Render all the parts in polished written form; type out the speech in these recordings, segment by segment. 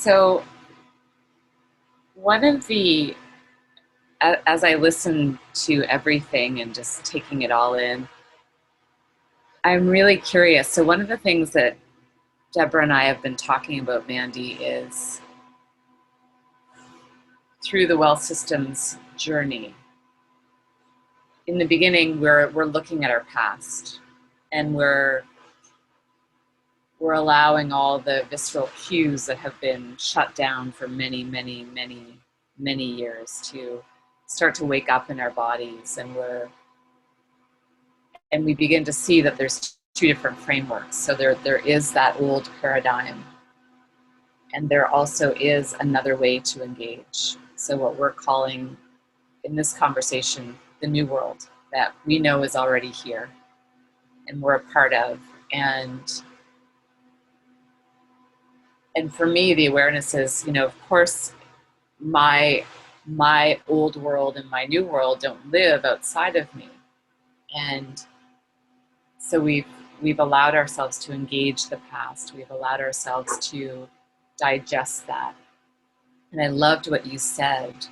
So one of the, as I listen to everything and just taking it all in, I'm really curious. So one of the things that Deborah and I have been talking about, Mandy, is through the well systems journey. In the beginning, we're looking at our past, and we're allowing all the visceral cues that have been shut down for many, many, many, many years to start to wake up in our bodies, and we begin to see that there's two different frameworks. So there is that old paradigm, and there also is another way to engage. So what we're calling in this conversation, the new world that we know is already here and we're a part of. And for me, the awareness is, of course, my old world and my new world don't live outside of me. And so we've allowed ourselves to engage the past. We've allowed ourselves to digest that. And I loved what you said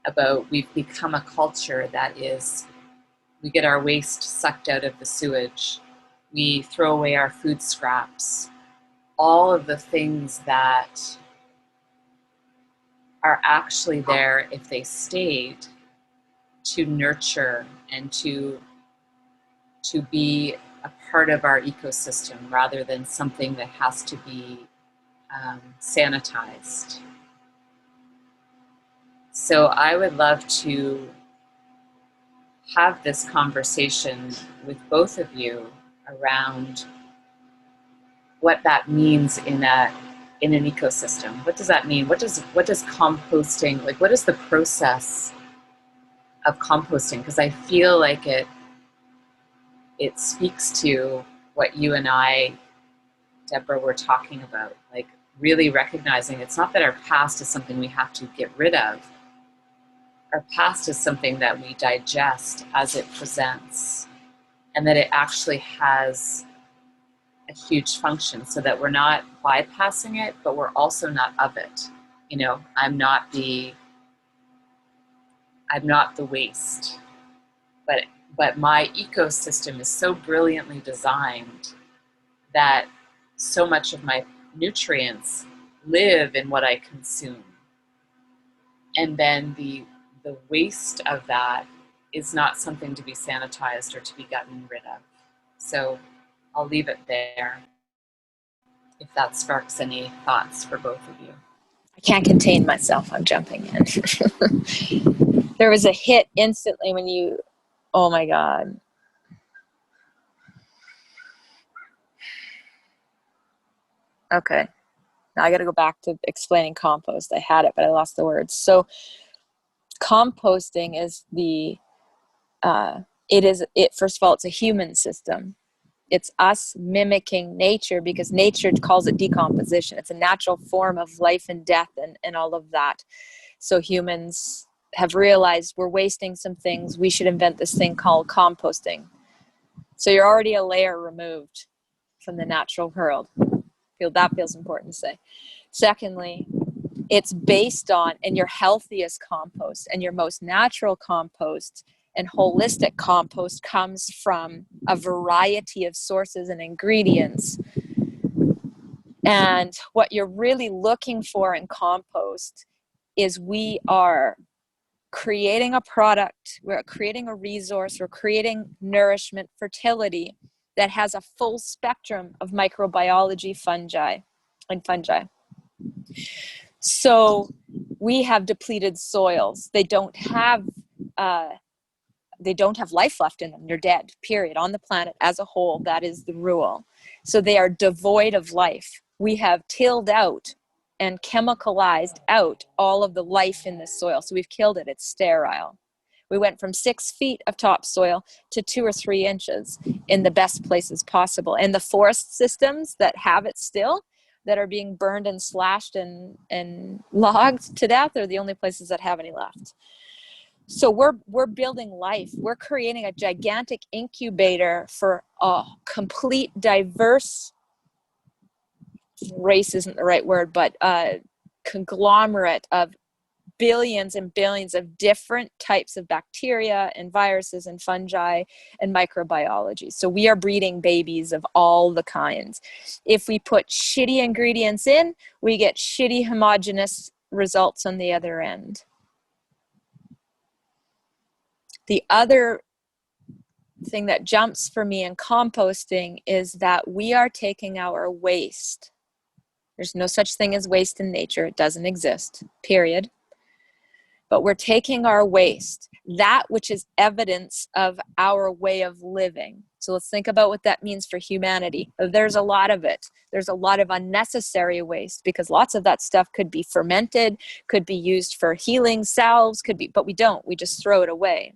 about we've become a culture that is, we get our waste sucked out of the sewage. We throw away our food scraps. All of the things that are actually there, if they stayed, to nurture and to be a part of our ecosystem rather than something that has to be sanitized. So I would love to have this conversation with both of you around what that means in an ecosystem. What does that mean? What does composting, like what is the process of composting? Because I feel like it speaks to what you and I, Deborah, were talking about, like really recognizing it's not that our past is something we have to get rid of. Our past is something that we digest as it presents, and that it actually has a huge function, so that we're not bypassing it, but we're also not of it. I'm not the waste, but my ecosystem is so brilliantly designed that so much of my nutrients live in what I consume. And then the waste of that is not something to be sanitized or to be gotten rid of. So I'll leave it there, if that sparks any thoughts for both of you. I can't contain myself. I'm jumping in. There was a hit instantly when you, oh my God. Okay. Now I got to go back to explaining compost. I had it, but I lost the words. So composting is first of all, it's a human system. It's us mimicking nature, because nature calls it decomposition. It's a natural form of life and death and all of that. So humans have realized we're wasting some things. We should invent this thing called composting. So you're already a layer removed from the natural world. That feels important to say. Secondly, it's based on, and your healthiest compost and your most natural compost and holistic compost comes from a variety of sources and ingredients. And what you're really looking for in compost is we are creating a product, we're creating a resource, we're creating nourishment, fertility that has a full spectrum of microbiology, fungi. So we have depleted soils. They don't have life left in them. They're dead, period. On the planet as a whole, that is the rule. So they are devoid of life. We have tilled out and chemicalized out all of the life in the soil. So we've killed it. It's sterile. We went from 6 feet of topsoil to 2 or 3 inches in the best places possible. And the forest systems that have it still, that are being burned and slashed and logged to death, are the only places that have any left. So we're building life. We're creating a gigantic incubator for a complete diverse, race isn't the right word, but conglomerate of billions and billions of different types of bacteria and viruses and fungi and microbiology. So we are breeding babies of all the kinds. If we put shitty ingredients in, we get shitty homogeneous results on the other end. The other thing that jumps for me in composting is that we are taking our waste. There's no such thing as waste in nature. It doesn't exist, period. But we're taking our waste, that which is evidence of our way of living. So let's think about what that means for humanity. There's a lot of it. There's a lot of unnecessary waste because lots of that stuff could be fermented, could be used for healing salves, but we don't. We just throw it away.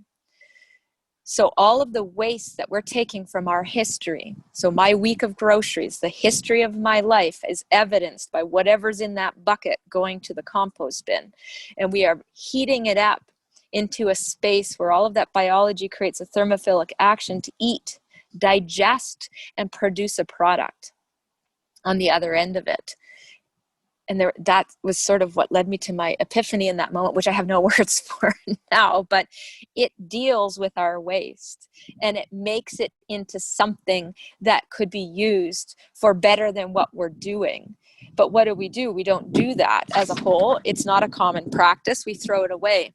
So all of the waste that we're taking from our history, so my week of groceries, the history of my life is evidenced by whatever's in that bucket going to the compost bin. And we are heating it up into a space where all of that biology creates a thermophilic action to eat, digest, and produce a product on the other end of it. And that was sort of what led me to my epiphany in that moment, which I have no words for now, but it deals with our waste and it makes it into something that could be used for better than what we're doing. But what do? We don't do that as a whole. It's not a common practice. We throw it away.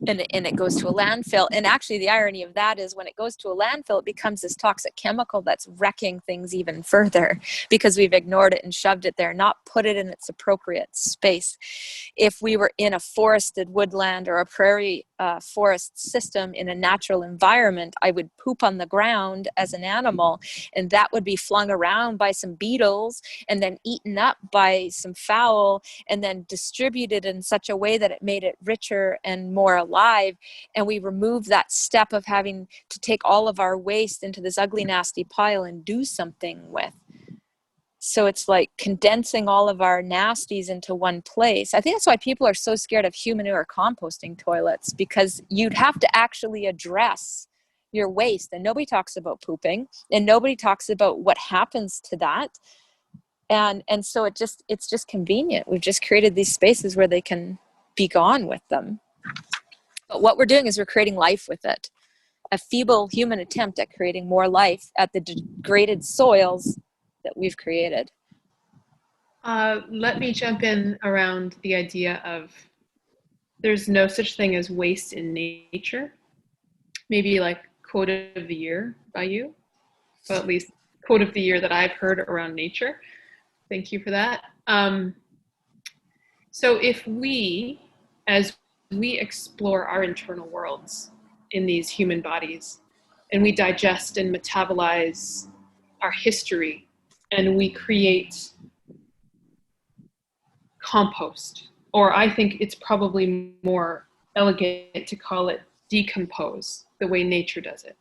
And it goes to a landfill. And actually the irony of that is when it goes to a landfill, it becomes this toxic chemical that's wrecking things even further because we've ignored it and shoved it there, not put it in its appropriate space. If we were in a forested woodland or a prairie forest system in a natural environment, I would poop on the ground as an animal, and that would be flung around by some beetles and then eaten up by some fowl and then distributed in such a way that it made it richer and more alive. And we remove that step of having to take all of our waste into this ugly, nasty pile and do something with. So it's like condensing all of our nasties into one place. I think that's why people are so scared of humanure composting toilets, because you'd have to actually address your waste. And nobody talks about pooping and nobody talks about what happens to that. And so it's just convenient. We've just created these spaces where they can be gone with them. But what we're doing is we're creating life with it. A feeble human attempt at creating more life at the degraded soils that we've created. Let me jump in around the idea of there's no such thing as waste in nature. Maybe like quote of the year by you, or at least quote of the year that I've heard around nature. Thank you for that. So if as we explore our internal worlds in these human bodies, and we digest and metabolize our history, and we create compost, or I think it's probably more elegant to call it decompose, the way nature does it.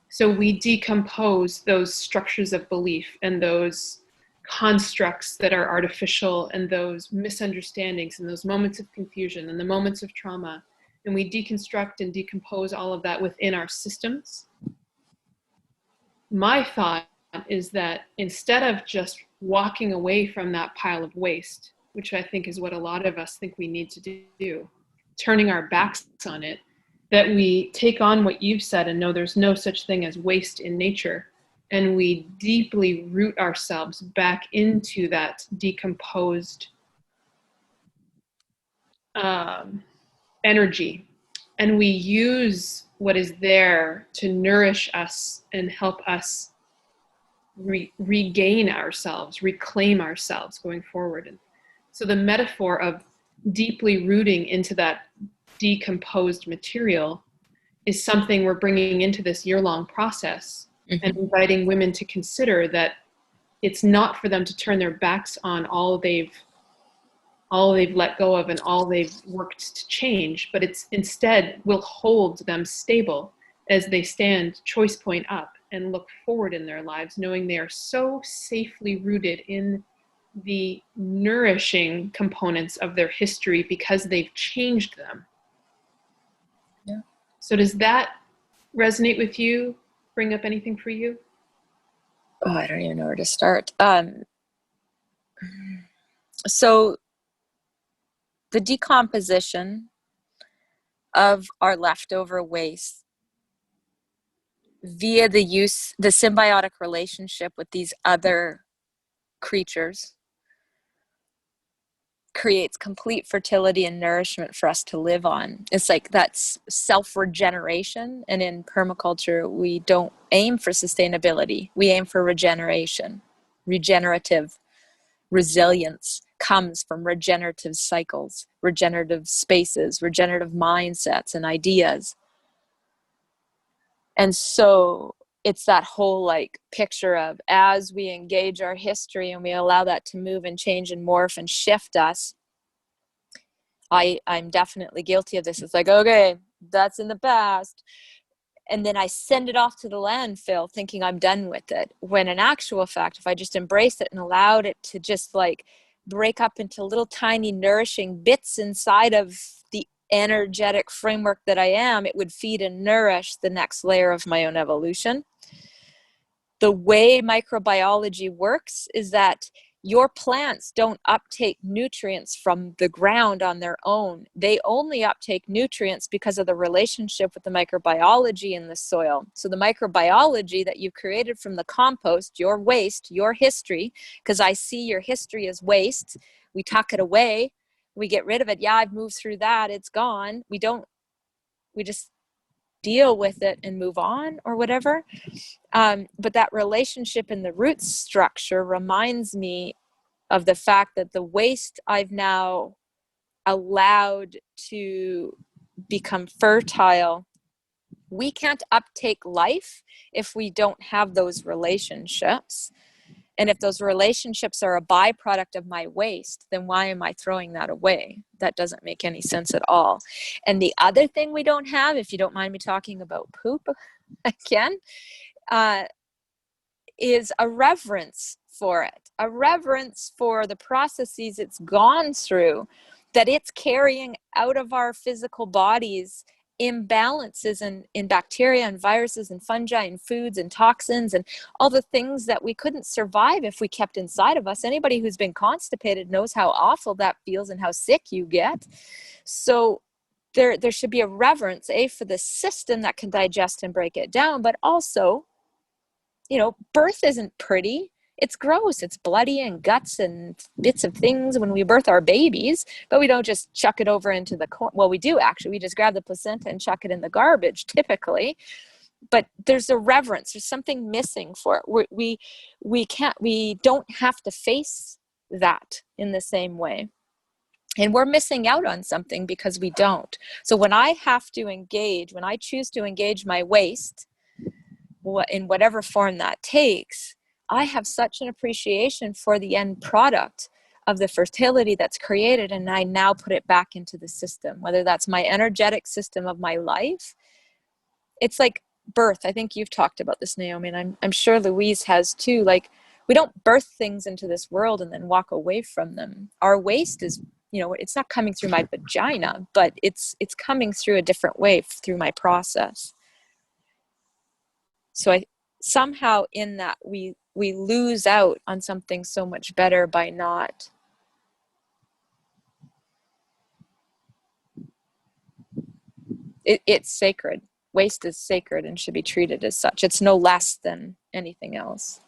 So we decompose those structures of belief and those constructs that are artificial and those misunderstandings and those moments of confusion and the moments of trauma, and we deconstruct and decompose all of that within our systems. My thought is that instead of just walking away from that pile of waste, which I think is what a lot of us think we need to do, turning our backs on it, that we take on what you've said and know there's no such thing as waste in nature, and we deeply root ourselves back into that decomposed energy, and we use what is there to nourish us and help us regain ourselves, reclaim ourselves going forward. And so the metaphor of deeply rooting into that decomposed material is something we're bringing into this year-long process, and inviting women to consider that it's not for them to turn their backs on all they've let go of and all they've worked to change, but it's instead will hold them stable as they stand choice point up and look forward in their lives, knowing they are so safely rooted in the nourishing components of their history because they've changed them. Yeah. So does that resonate with you? Bring up anything for you? Oh, I don't even know where to start. So the decomposition of our leftover waste via the symbiotic relationship with these other creatures creates complete fertility and nourishment for us to live on. It's like that's self-regeneration. And in permaculture, we don't aim for sustainability. We aim for regeneration. Regenerative resilience comes from regenerative cycles, regenerative spaces, regenerative mindsets and ideas. And so it's that whole like picture of, as we engage our history and we allow that to move and change and morph and shift us, I'm definitely guilty of this. It's like, okay, that's in the past. And then I send it off to the landfill thinking I'm done with it. When in actual fact, if I just embraced it and allowed it to just like break up into little tiny nourishing bits inside of the energetic framework that I am, it would feed and nourish the next layer of my own evolution. The way microbiology works is that your plants don't uptake nutrients from the ground on their own. They only uptake nutrients because of the relationship with the microbiology in the soil. So the microbiology that you created from the compost, your waste, your history, because I see your history as waste, we tuck it away, we get rid of it. Yeah, I've moved through that, it's gone. We just deal with it and move on or whatever. But that relationship in the root structure reminds me of the fact that the waste I've now allowed to become fertile, we can't uptake life if we don't have those relationships. And if those relationships are a byproduct of my waste, then why am I throwing that away? That doesn't make any sense at all. And the other thing we don't have, if you don't mind me talking about poop again, is a reverence for it, a reverence for the processes it's gone through, that it's carrying out of our physical bodies imbalances in bacteria and viruses and fungi and foods and toxins and all the things that we couldn't survive if we kept inside of us. Anybody who's been constipated knows how awful that feels and how sick you get. So there should be a reverence, for the system that can digest and break it down, but also, birth isn't pretty. It's gross. It's bloody and guts and bits of things when we birth our babies, but we don't just chuck it over into the corner. Well, we do actually. We just grab the placenta and chuck it in the garbage typically. But there's a reverence. There's something missing for it. We don't have to face that in the same way. And we're missing out on something because we don't. So when I choose to engage my waste, in whatever form that takes, I have such an appreciation for the end product of the fertility that's created, and I now put it back into the system, whether that's my energetic system of my life. It's like birth. I think you've talked about this, Naomi, and I'm sure Louise has too. Like, we don't birth things into this world and then walk away from them. Our waste is, it's not coming through my vagina, but it's coming through a different way through my process. So somehow in that we lose out on something so much better by not. It's sacred. Waste is sacred and should be treated as such. It's no less than anything else.